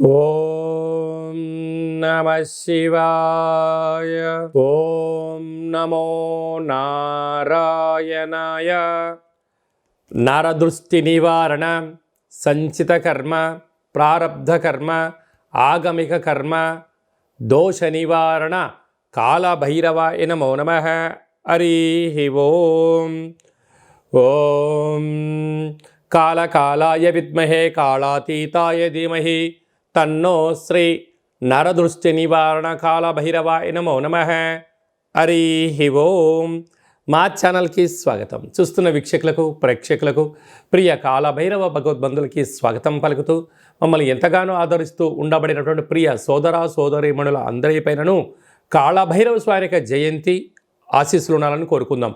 ఓం నమః శివాయ. ఓం నమో నారాయణాయ. నరదృష్టి నివారణ, సంచిత కర్మ, ప్రారబ్ధ కర్మ, ఆగమిక కర్మ, దోష నివారణ కాళభైరవాయ నమో నమః. హరి ఓం. ఓం కాళకాళాయ విద్మహే కాళాతీతాయ ధీమహి తన్నో శ్రీ నరదృష్టి నివారణ కాళభైరవాయ నమో నమః. హరి ఓం. మా ఛానల్కి స్వాగతం. చూస్తున్న వీక్షకులకు, ప్రేక్షకులకు, ప్రియ కాళభైరవ భగవద్బంధులకి స్వాగతం పలుకుతూ మమ్మల్ని ఎంతగానో ఆదరిస్తూ ఉండబడినటువంటి ప్రియ సోదర సోదరీమణుల అందరిపైనను కాళభైరవ స్వామి యొక్క జయంతి ఆశీస్సులు ఉండాలని కోరుకుందాం.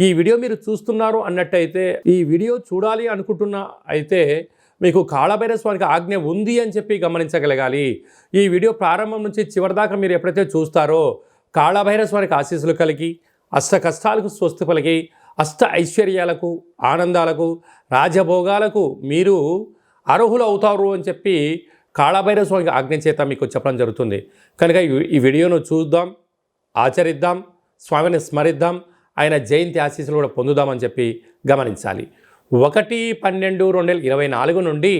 ఈ వీడియో మీరు చూస్తున్నారు అన్నట్టయితే, ఈ వీడియో చూడాలి అనుకుంటున్న అయితే మీకు కాళభైరవ స్వామికి ఆజ్ఞ ఉంది అని చెప్పి గమనించగలగాలి. ఈ వీడియో ప్రారంభం నుంచి చివరి దాకా మీరు ఎప్పుడైతే చూస్తారో కాళభైరవ స్వామికి ఆశీస్సులు కలిగి అష్ట కష్టాలకు స్వస్తి పలికి అష్ట ఐశ్వర్యాలకు, ఆనందాలకు, రాజభోగాలకు మీరు అర్హులు అవుతారు అని చెప్పి కాళభైరవ స్వామికి ఆజ్ఞ చేత మీకు చెప్పడం జరుగుతుంది. కనుక ఈ వీడియోను చూద్దాం, ఆచరిద్దాం, స్వామిని స్మరిద్దాం, ఆయన జయంతి ఆశీస్సులు కూడా పొందుదామని చెప్పి గమనించాలి. 1/12/2024 నుండి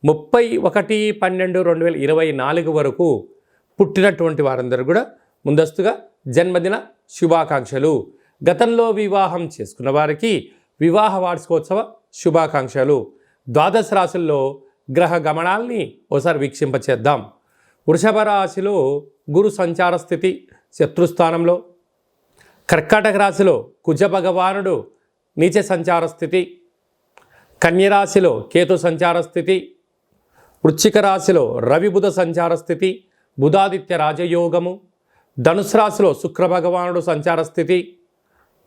31/12/2024 వరకు పుట్టినటువంటి వారందరూ కూడా ముందస్తుగా జన్మదిన శుభాకాంక్షలు. గతంలో వివాహం చేసుకున్న వారికి వివాహ వార్షికోత్సవ శుభాకాంక్షలు. ద్వాదశ రాశుల్లో గ్రహ గమనాల్ని ఒకసారి వీక్షింపచేద్దాం. వృషభ రాశిలో గురు సంచార స్థితి శత్రుస్థానంలో, కర్కాటక రాశిలో కుజ భగవానుడు నీచ సంచార స్థితి, కన్యరాశిలో కేతు సంచార స్థితి, వృశ్చిక రాశిలో రవి బుధ సంచార స్థితి, బుధాదిత్య రాజయోగము, ధనుసు రాశిలో శుక్ర భగవానుడు సంచార స్థితి,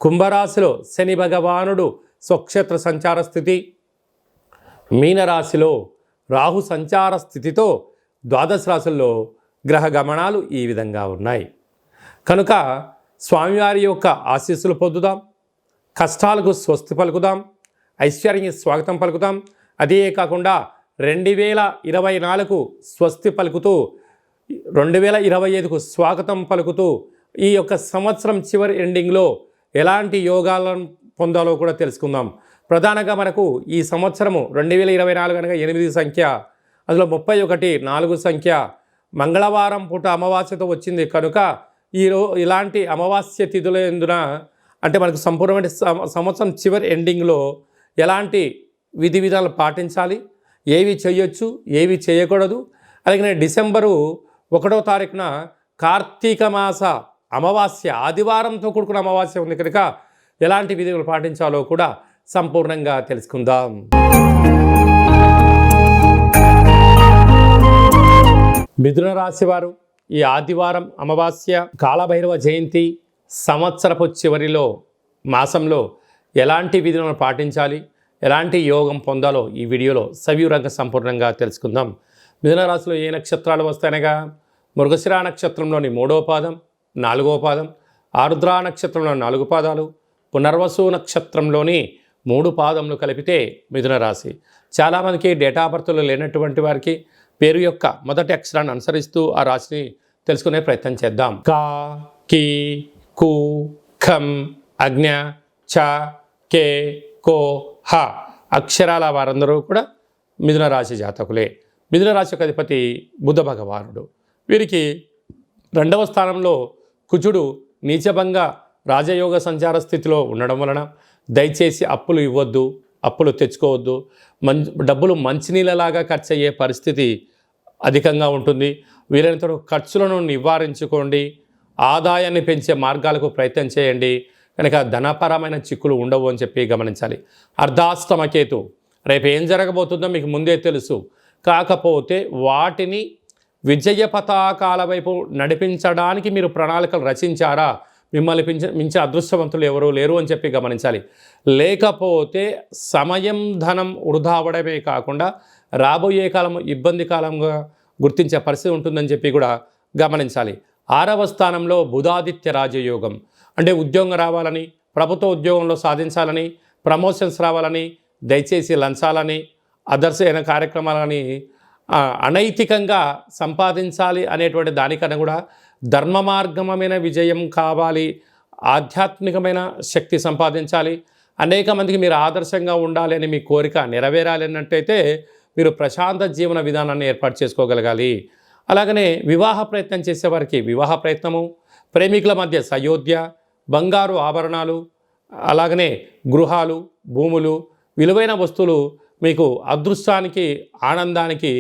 కుంభరాశిలో శని భగవానుడు స్వక్షేత్ర సంచార స్థితి, మీనరాశిలో రాహు సంచార స్థితితో ద్వాదశ రాశుల్లో గ్రహ గమనాలు ఈ విధంగా ఉన్నాయి. కనుక స్వామివారి యొక్క ఆశీస్సులు పొందుదాం, కష్టాలకు స్వస్తి పలుకుదాం, ఐశ్వర్యానికి స్వాగతం పలుకుదాం. అదే కాకుండా 2024కు స్వస్తి పలుకుతూ 2025కు స్వాగతం పలుకుతూ ఈ యొక్క సంవత్సరం చివరి ఎండింగ్లో ఎలాంటి యోగాలను పొందాలో కూడా తెలుసుకుందాం. ప్రధానంగా మనకు ఈ సంవత్సరము 2024 అనగా 8 సంఖ్య, అందులో 31 4 సంఖ్య, మంగళవారం పూట అమావాస్యతో వచ్చింది. కనుక ఇలాంటి అమావాస్య తిథుల ఎందున అంటే మనకు సంపూర్ణమైన సంవత్సరం చివరి ఎండింగ్లో ఎలాంటి విధి విధానాలు పాటించాలి, ఏవి చేయొచ్చు, ఏవి చేయకూడదు. అలాగే డిసెంబరు 1వ తారీఖున కార్తీక మాస అమావాస్య ఆదివారంతో కూడుకున్న అమావాస్య ఉంది. కనుక ఎలాంటి విధులు పాటించాలో కూడా సంపూర్ణంగా తెలుసుకుందాం. మిథున రాశి వారు ఈ ఆదివారం అమావాస్య కాళభైరవ జయంతి సంవత్సరపు చివరిలో మాసంలో ఎలాంటి విధులను పాటించాలి, ఎలాంటి యోగం పొందాలో ఈ వీడియోలో సవివరంగా సంపూర్ణంగా తెలుసుకుందాం. మిథున రాశిలో ఏ నక్షత్రాలు వస్తాయనగా మృగశిర నక్షత్రంలోని 3వ పాదం, 4వ పాదం, ఆరుద్ర నక్షత్రంలో 4 పాదాలు, పునర్వసు నక్షత్రంలోని 3 పాదములు కలిపితే మిథున రాశి. చాలామందికి డేటా ఆఫ్ బర్త్లు లేనటువంటి వారికి పేరు యొక్క మొదటి అక్షరాన్ని అనుసరిస్తూ ఆ రాశిని తెలుసుకునే ప్రయత్నం చేద్దాం. కా, కి, కు, ఖం, అజ్ఞ, చ, కే, కో, హ అక్షరాల వారందరూ కూడా మిథున రాశి జాతకులే. మిథున రాశి యొక్క అధిపతి బుధ భగవానుడు. వీరికి 2వ స్థానంలో కుజుడు నీచభంగ రాజయోగ సంచార స్థితిలో ఉండడం వలన దయచేసి అప్పులు ఇవ్వద్దు, అప్పులు తెచ్చుకోవద్దు. డబ్బులు మంచినీళ్ళలాగా ఖర్చు అయ్యే పరిస్థితి అధికంగా ఉంటుంది. వీలైనంత ఖర్చులను నివారించుకోండి, ఆదాయాన్ని పెంచే మార్గాలకు ప్రయత్నం చేయండి. కనుక ధనపరమైన చిక్కులు ఉండవు అని చెప్పి గమనించాలి. అర్ధాష్టమ కేతు రేపు ఏం జరగబోతుందో మీకు ముందే తెలుసు. కాకపోతే వాటిని విజయ పతాకాల వైపు నడిపించడానికి మీరు ప్రణాళికలు రచించారా? మిమ్మల్ని మించే అదృష్టవంతులు ఎవరూ లేరు అని చెప్పి గమనించాలి. లేకపోతే సమయం, ధనం వృధా అవ్వడమే కాకుండా రాబోయే కాలం ఇబ్బంది కాలంగా గుర్తించే పరిస్థితి ఉంటుందని చెప్పి కూడా గమనించాలి. 6వ స్థానంలో బుధాదిత్య రాజయోగం అంటే ఉద్యోగం రావాలని, ప్రభుత్వ ఉద్యోగంలో సాధించాలని, ప్రమోషన్స్ రావాలని, దయచేసి లంచాలని, అదర్స్ అయిన కార్యక్రమాలని అనైతికంగా సంపాదించాలి అనేటువంటి దానికన్నా కూడా ధర్మ మార్గమైన విజయం కావాలి, ఆధ్యాత్మికమైన శక్తి సంపాదించాలి, అనేక మందికి మీరు ఆదర్శంగా ఉండాలి అని మీ కోరిక నెరవేరాలి అన్నట్టయితే మీరు ప్రశాంత జీవన విధానాన్ని ఏర్పాటు చేసుకోగలగాలి. అలాగనే వివాహ ప్రయత్నం చేసేవారికి వివాహ ప్రయత్నము, ప్రేమికుల మధ్య సయోధ్య, బంగారు ఆభరణాలు, అలాగనే గృహాలు, భూములు, విలువైన వస్తువులు మీకు అదృష్టానికి, ఆనందానికి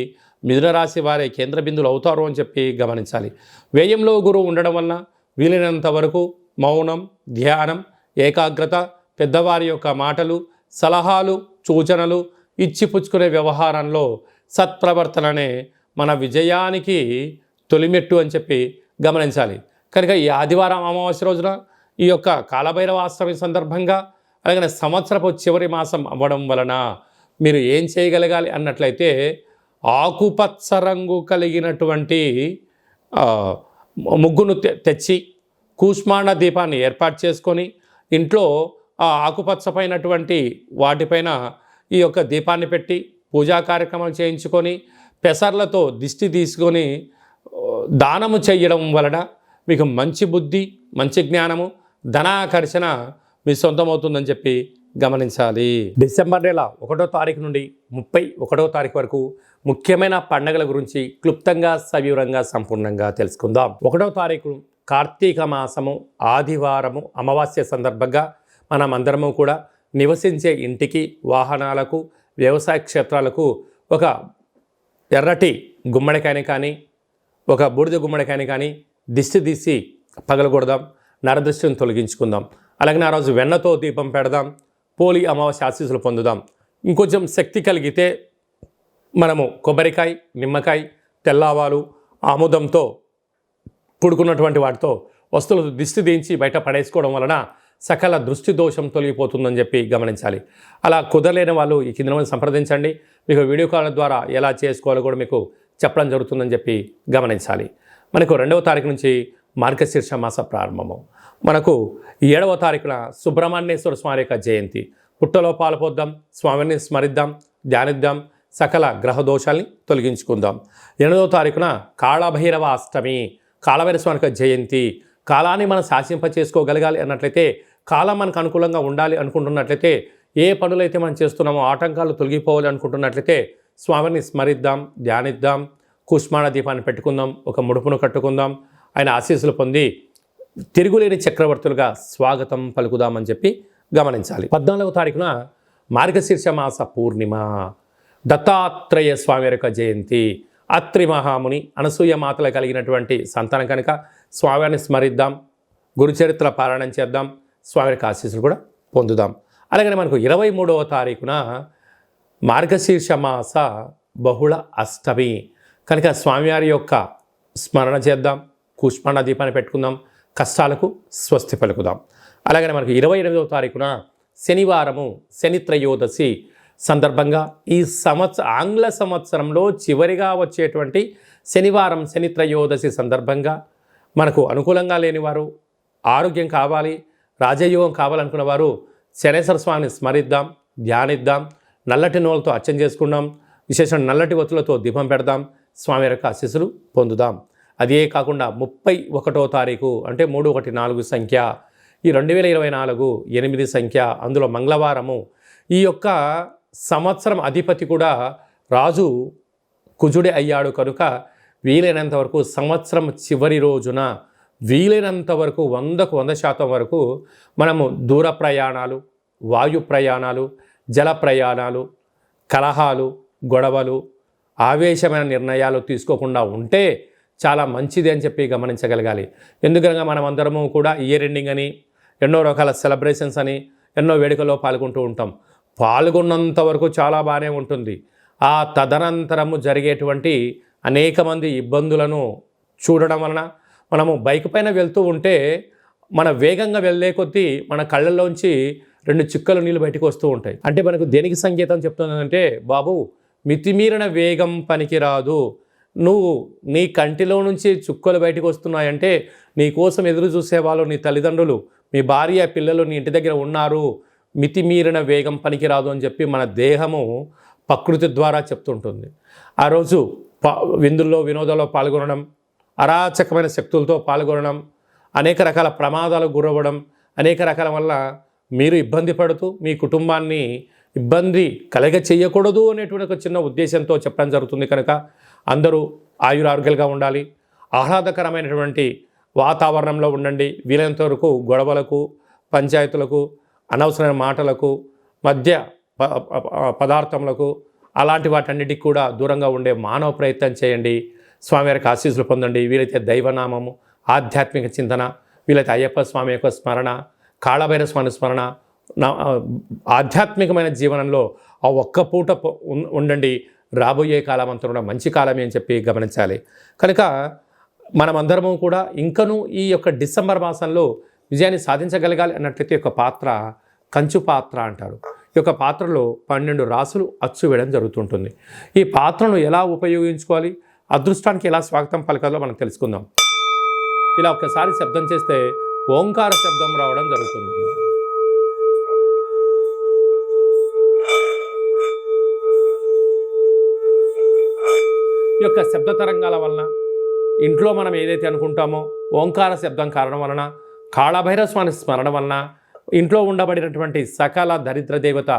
మిథున రాశి వారే కేంద్ర బిందువులు అవుతారు అని చెప్పి గమనించాలి. వ్యయంలో గురువు ఉండడం వలన వీలైనంత వరకు మౌనం, ధ్యానం, ఏకాగ్రత, పెద్దవారి యొక్క మాటలు, సలహాలు, సూచనలు ఇచ్చిపుచ్చుకునే వ్యవహారంలో సత్ప్రవర్తననే మన విజయానికి తొలిమెట్టు అని చెప్పి గమనించాలి. కనుక ఈ ఆదివారం అమావాస్య రోజున ఈ యొక్క కాలభైరవ అష్టమి సందర్భంగా, అలాగే సంవత్సరపు చివరి మాసం అవ్వడం వలన మీరు ఏం చేయగలగాలి అన్నట్లయితే ఆకుపచ్చ రంగు కలిగినటువంటి ముగ్గును తెచ్చి కూష్మాండ దీపాన్ని ఏర్పాటు చేసుకొని ఇంట్లో ఆ ఆకుపచ్చపైనటువంటి వాటిపైన ఈ యొక్క దీపాన్ని పెట్టి పూజా కార్యక్రమాలు చేయించుకొని పెసర్లతో దిష్టి తీసుకొని దానము చేయడం వలన మీకు మంచి బుద్ధి, మంచి జ్ఞానము, ధనాకర్షణ మీ సొంతమవుతుందని చెప్పి గమనించాలి. డిసెంబర్ నెల 1వ తారీఖు నుండి 31వ తారీఖు వరకు ముఖ్యమైన పండుగల గురించి క్లుప్తంగా, సవివరంగా, సంపూర్ణంగా తెలుసుకుందాం. 1వ తారీఖు కార్తీక మాసము ఆదివారము అమావాస్య సందర్భంగా మనమందరము కూడా నివసించే ఇంటికి, వాహనాలకు, వ్యవసాయ క్షేత్రాలకు ఒక ఎర్రటి గుమ్మడికాయని కానీ, ఒక బూడిద గుమ్మడికాయని కానీ దిష్టి తీసి పగలగొడదాం, నరదృష్టిని తొలగించుకుందాం. అలాగే ఆ రోజు వెన్నతో దీపం పెడదాం, పోలి అమావాస్య ఆశీస్సులు పొందుదాం. ఇంకొంచెం శక్తి కలిగితే మనము కొబ్బరికాయ, నిమ్మకాయ, తెల్లవాలు, ఆముదంతో పుడుకున్నటువంటి వాటితో వస్తువులు దిష్టి దించి బయట పడేసుకోవడం వలన సకల దృష్టి దోషం తొలగిపోతుందని చెప్పి గమనించాలి. అలా కుదరలేని వాళ్ళు ఈ కింద మంది సంప్రదించండి. మీకు వీడియో కాల్ ద్వారా ఎలా చేసుకోవాలో కూడా మీకు చెప్పడం జరుగుతుందని చెప్పి గమనించాలి. మనకు 2వ తారీఖు నుంచి మార్గశీర్ష మాస ప్రారంభము. మనకు 7వ తారీఖున సుబ్రహ్మణ్యేశ్వర స్వామి యొక్క జయంతి. పుట్టలో పాల్పొద్దాం, స్వామిని స్మరిద్దాం, ధ్యానిద్దాం, సకల గ్రహ దోషాల్ని తొలగించుకుందాం. 8వ తారీఖున కాళభైరవ అష్టమి, కాళభైరవ స్వామి యొక్క జయంతి. కాలాన్ని మనం శాసింప చేసుకోగలగాలి అన్నట్లయితే, కాలం మనకు అనుకూలంగా ఉండాలి అనుకుంటున్నట్లయితే, ఏ పనులైతే మనం చేస్తున్నామో ఆటంకాలు తొలగిపోవాలి అనుకుంటున్నట్లయితే స్వామిని స్మరిద్దాం, ధ్యానిద్దాం, కూష్మాండ దీపాన్ని పెట్టుకుందాం, ఒక ముడుపును కట్టుకుందాం, ఆయన ఆశీస్సులు పొంది తిరుగులేని చక్రవర్తులుగా స్వాగతం పలుకుదామని చెప్పి గమనించాలి. 14వ తారీఖున మార్గశీర్ష మాస పూర్ణిమ, దత్తాత్రేయ స్వామి యొక్క జయంతి. అత్రి మహాముని, అనసూయ మాతలు కలిగినటువంటి సంతానం కనుక స్వామిని స్మరిద్దాం, గురుచరిత్ర పారాయణం చేద్దాం, స్వామి యొక్క ఆశీస్సులు కూడా పొందుదాం. అలాగే మనకు 23వ తారీఖున మార్గశీర్ష మాస బహుళ అష్టమి కనుక స్వామివారి యొక్క స్మరణ చేద్దాం, కూష్మాండ దీపాన్ని పెట్టుకుందాం, కష్టాలకు స్వస్తి పలుకుదాం. అలాగే మనకు 28వ తారీఖున శనివారము, శని త్రయోదశి సందర్భంగా ఈ ఆంగ్ల సంవత్సరంలో చివరిగా వచ్చేటువంటి శనివారం, శని త్రయోదశి సందర్భంగా మనకు అనుకూలంగా లేనివారు, ఆరోగ్యం కావాలి, రాజయోగం కావాలనుకున్న వారు శనేశ్వర స్వామిని స్మరిద్దాం, ధ్యానిద్దాం, నల్లటి నూనెలతో అర్చన చేసుకుందాం, విశేషం నల్లటి ఒత్తులతో దీపం పెడదాం, స్వామి యొక్క ఆశీస్సులు పొందుదాం. అదే కాకుండా 31వ తారీఖు అంటే 314 సంఖ్య, ఈ 2024 8 సంఖ్య, అందులో మంగళవారము. ఈ యొక్క సంవత్సరం అధిపతి కూడా రాజు కుజుడే అయ్యాడు కనుక వీలైనంత వరకు సంవత్సరం చివరి రోజున వీలైనంత వరకు 100% వరకు మనము దూర ప్రయాణాలు, వాయు ప్రయాణాలు, జల ప్రయాణాలు, కలహాలు, గొడవలు, ఆవేశమైన నిర్ణయాలు తీసుకోకుండా ఉంటే చాలా మంచిది అని చెప్పి గమనించగలగాలి. ఎందుకనగా మనం అందరము కూడా ఇయర్ ఎండింగ్ అని, ఎన్నో రకాల సెలబ్రేషన్స్ అని, ఎన్నో వేడుకల్లో పాల్గొంటూ ఉంటాం. పాల్గొన్నంత వరకు చాలా బాగానే ఉంటుంది. ఆ తదనంతరము జరిగేటువంటి అనేక మంది ఇబ్బందులను చూడడం వలన మనము బైక్ పైన వెళ్తూ ఉంటే మన వేగంగా వెళ్ళే కొద్దీ మన కళ్ళల్లోంచి 2 చుక్కలు నీళ్ళు బయటకు వస్తూ ఉంటాయి. అంటే మనకు దేనికి సంకేతం చెప్తుందంటే, బాబు మితిమీరిన వేగం పనికిరాదు, నువ్వు నీ కంటిలో నుంచి చుక్కలు బయటకు వస్తున్నాయంటే నీ కోసం ఎదురు చూసేవాళ్ళు నీ తల్లిదండ్రులు, మీ భార్య, పిల్లలు నీ ఇంటి దగ్గర ఉన్నారు, మితిమీరిన వేగం పనికిరాదు అని చెప్పి మన దేహము ప్రకృతి ద్వారా చెప్తుంటుంది. ఆ రోజు విందుల్లో వినోదాల్లో పాల్గొనడం, అరాచకమైన శక్తులతో పాల్గొనడం, అనేక రకాల ప్రమాదాలకు గురవ్వడం, అనేక రకాల వల్ల మీరు ఇబ్బంది పడుతూ మీ కుటుంబాన్ని ఇబ్బంది కలగ చేయకూడదు అనేటువంటి ఒక చిన్న ఉద్దేశంతో చెప్పడం జరుగుతుంది. కనుక అందరూ ఆయురారోగ్యాలుగా ఉండాలి, ఆహ్లాదకరమైనటువంటి వాతావరణంలో ఉండండి. వీలైనంత వరకు గొడవలకు, పంచాయతీలకు, అనవసరమైన మాటలకు, మధ్య పదార్థములకు, అలాంటి వాటన్నిటికి కూడా దూరంగా ఉండే మానవ ప్రయత్నం చేయండి. స్వామివారికి ఆశీస్సులు పొందండి. వీలైతే దైవనామము, ఆధ్యాత్మిక చింతన, వీలైతే అయ్యప్ప స్వామి యొక్క స్మరణ, కాళభైరవ స్వామి స్మరణ, ఆధ్యాత్మికమైన జీవనంలో ఆ ఒక్క పూట ఉండండి. రాబోయే కాలం అంతా కూడా మంచి కాలమే అని చెప్పి గమనించాలి. కనుక మనమందరము కూడా ఇంకనూ ఈ యొక్క డిసెంబర్ మాసంలో విజయాన్ని సాధించగలగాలి అన్నట్లయితే యొక్క పాత్ర కంచు పాత్ర అంటారు. ఈ యొక్క పాత్రలో 12 రాసులు అచ్చు వేయడం జరుగుతుంటుంది. ఈ పాత్రను ఎలా ఉపయోగించుకోవాలి, అదృష్టానికి ఎలా స్వాగతం పలకాలో మనం తెలుసుకుందాం. ఇలా ఒకసారి శబ్దం చేస్తే ఓంకార శబ్దం రావడం జరుగుతుంది. ఈ యొక్క శబ్ద తరంగాల వలన ఇంట్లో మనం ఏదైతే అనుకుంటామో ఓంకార శబ్దం కారణం వలన, కాళభైరవ స్వామి స్మరణ వలన ఇంట్లో ఉండబడినటువంటి సకల దరిద్ర దేవత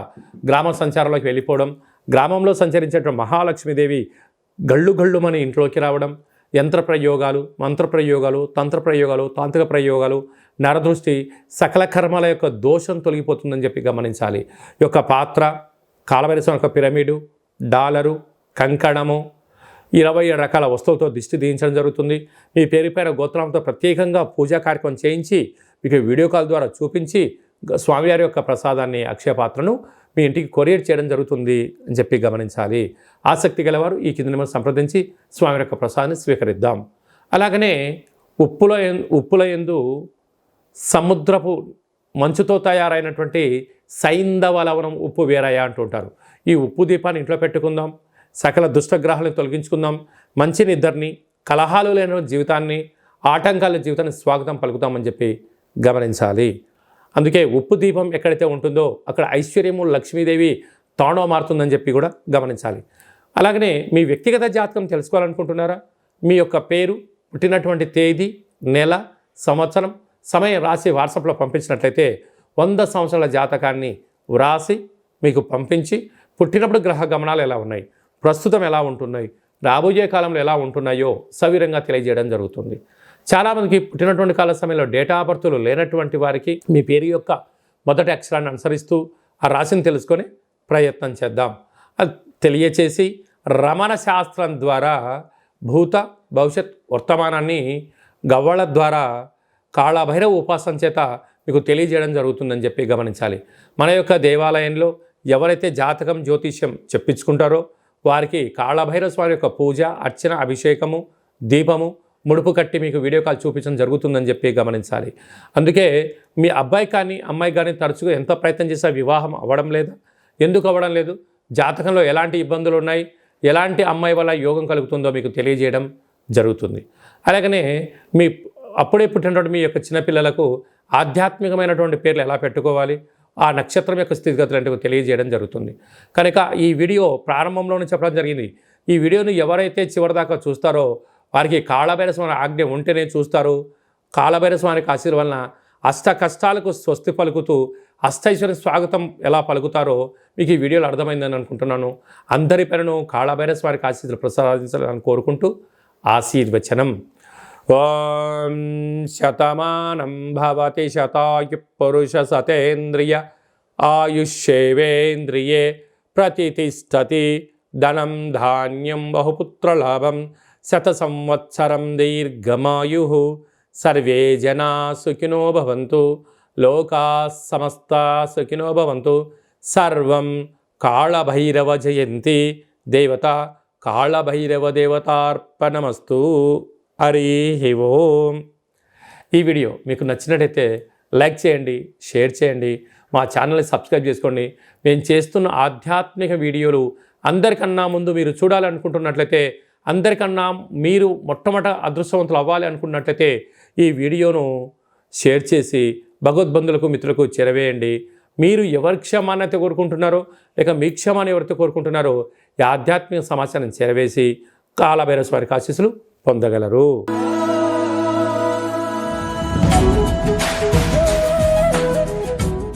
గ్రామ సంచారంలోకి వెళ్ళిపోవడం, గ్రామంలో సంచరించేటువంటి మహాలక్ష్మీదేవి గళ్ళు గళ్ళుమని ఇంట్లోకి రావడం, యంత్ర ప్రయోగాలు, మంత్ర ప్రయోగాలు, తంత్ర ప్రయోగాలు, తాంత్రిక ప్రయోగాలు, నరదృష్టి, సకల కర్మల యొక్క దోషం తొలగిపోతుందని చెప్పి గమనించాలి. ఈ యొక్క పాత్ర కాళభైరవ స్వామి యొక్క పిరమిడు, డాలరు, కంకణము, 27 రకాల వస్తువులతో దిష్టి తీయించడం జరుగుతుంది. మీ పేరుపైన గోత్రంతో ప్రత్యేకంగా పూజా కార్యక్రమం చేయించి మీకు వీడియో కాల్ ద్వారా చూపించి స్వామివారి యొక్క ప్రసాదాన్ని, అక్షయ పాత్రను మీ ఇంటికి కొరియర్ చేయడం జరుగుతుంది అని చెప్పి గమనించాలి. ఆసక్తి గలవారు ఈ కింద నెంబర్ సంప్రదించి స్వామి యొక్క ప్రసాదాన్ని స్వీకరిద్దాం. అలాగనే ఉప్పుల యందు సముద్రపు మంచుతో తయారైనటువంటి సైంధవ లవణం ఉప్పు వేరయ్య అంటుంటారు. ఈ ఉప్పు దీపాన్ని ఇంట్లో పెట్టుకుందాం. సకల దుష్టగ్రహాలను తొలగించుకుందాం. మంచి నిద్రని, కలహాలు లేని జీవితాన్ని, ఆటంకాల జీవితాన్ని స్వాగతం పలుకుతామని చెప్పి గమనించాలి. అందుకే ఉప్పు దీపం ఎక్కడైతే ఉంటుందో అక్కడ ఐశ్వర్యము, లక్ష్మీదేవి తాండవ మారుతుందని చెప్పి కూడా గమనించాలి. అలాగనే మీ వ్యక్తిగత జాతకం తెలుసుకోవాలనుకుంటున్నారా? మీ యొక్క పేరు, పుట్టినటువంటి తేదీ, నెల, సంవత్సరం, సమయం రాసి వాట్సాప్లో పంపించినట్లయితే 100 సంవత్సరాల జాతకాన్ని వ్రాసి మీకు పంపించి పుట్టినప్పుడు గ్రహ గమనాలు ఎలా ఉన్నాయి, ప్రస్తుతం ఎలా ఉంటున్నాయి, రాబోయే కాలంలో ఎలా ఉంటున్నాయో సవిరంగా తెలియజేయడం జరుగుతుంది. చాలామందికి పుట్టినటువంటి కాల సమయంలో డేటా ఆఫ్ బర్త్లు లేనటువంటి వారికి మీ పేరు యొక్క మొదటి అక్షరాన్ని అనుసరిస్తూ ఆ రాశిని తెలుసుకొని ప్రయత్నం చేద్దాం. అది తెలియచేసి రమణ శాస్త్రం ద్వారా భూత భవిష్యత్ వర్తమానాన్ని గవ్వళ ద్వారా కాళభైరవ ఉపాసన చేత మీకు తెలియజేయడం జరుగుతుందని చెప్పి గమనించాలి. మన యొక్క దేవాలయంలో ఎవరైతే జాతకం, జ్యోతిష్యం చెప్పించుకుంటారో వారికి కాళభైరవ స్వామి యొక్క పూజ, అర్చన, అభిషేకము, దీపము, ముడుపు కట్టి మీకు వీడియో కాల్ చూపించడం జరుగుతుందని చెప్పి గమనించాలి. అందుకే మీ అబ్బాయి కానీ అమ్మాయి కానీ తరచుగా ఎంత ప్రయత్నం చేసినా వివాహం అవ్వడం లేదా? ఎందుకు అవ్వడం లేదు? జాతకంలో ఎలాంటి ఇబ్బందులు ఉన్నాయి, ఎలాంటి అమ్మాయి వల్ల యోగం కలుగుతుందో మీకు తెలియజేయడం జరుగుతుంది. అలాగనే మీ అప్పుడే పుట్టినటువంటి మీ యొక్క చిన్నపిల్లలకు ఆధ్యాత్మికమైనటువంటి పేర్లు ఎలా పెట్టుకోవాలి, ఆ నక్షత్రం యొక్క స్థితిగతులు అంటే తెలియజేయడం జరుగుతుంది. కనుక ఈ వీడియో ప్రారంభంలోనే చెప్పడం జరిగింది. ఈ వీడియోను ఎవరైతే చివరిదాకా చూస్తారో వారికి కాళభైరవ స్వామి ఆజ్ఞ ఉంటేనే చూస్తారు. కాళభైరవ స్వామికి ఆశీర్వాదం వలన అష్ట కష్టాలకు స్వస్తి పలుకుతూ అష్టైశ్వర్య స్వాగతం ఎలా పలుకుతారో మీకు ఈ వీడియోలో అర్థమైందని అనుకుంటున్నాను. అందరి పేరును కాళభైరవ స్వామికి ఆశీస్సులు ప్రసాదించాలని కోరుకుంటూ ఆశీర్వచనం. ఓం శతమానం భవతి శతాయు పురుష సతేంద్రియ ఆయుష్యేవేంద్రియే ప్రతిష్టతి ధనం ధాన్యం బహుపుత్రలాభం శత సంవత్సరం దీర్ఘమాయు సర్వే జనా సుఖినో భవంతు లోకా సమస్తా సుఖినో భవంతు. సర్వం కాళభైరవ జయంతి దేవత కాళభైరవ దేవతార్పణమస్తు. హరి ఓం. ఈ వీడియో మీకు నచ్చినట్టయితే లైక్ చేయండి, షేర్ చేయండి, మా ఛానల్ని సబ్స్క్రైబ్ చేసుకోండి. మేము చేస్తున్న ఆధ్యాత్మిక వీడియోలు అందరికన్నా ముందు మీరు చూడాలనుకుంటున్నట్లయితే, అందరికన్నా మీరు మొట్టమొదట అదృష్టవంతులు అవ్వాలి అనుకున్నట్లయితే ఈ వీడియోను షేర్ చేసి భగవద్బంధులకు, మిత్రులకు చేరవేయండి. మీరు ఎవరి క్షమాన్ని అయితే కోరుకుంటున్నారో, లేక మీ క్షమాన్ని ఎవరితో కోరుకుంటున్నారో ఈ ఆధ్యాత్మిక సమాచారాన్ని చేరవేసి కాలభైరవ స్వామి ఆశీస్సులు పొందగలరు.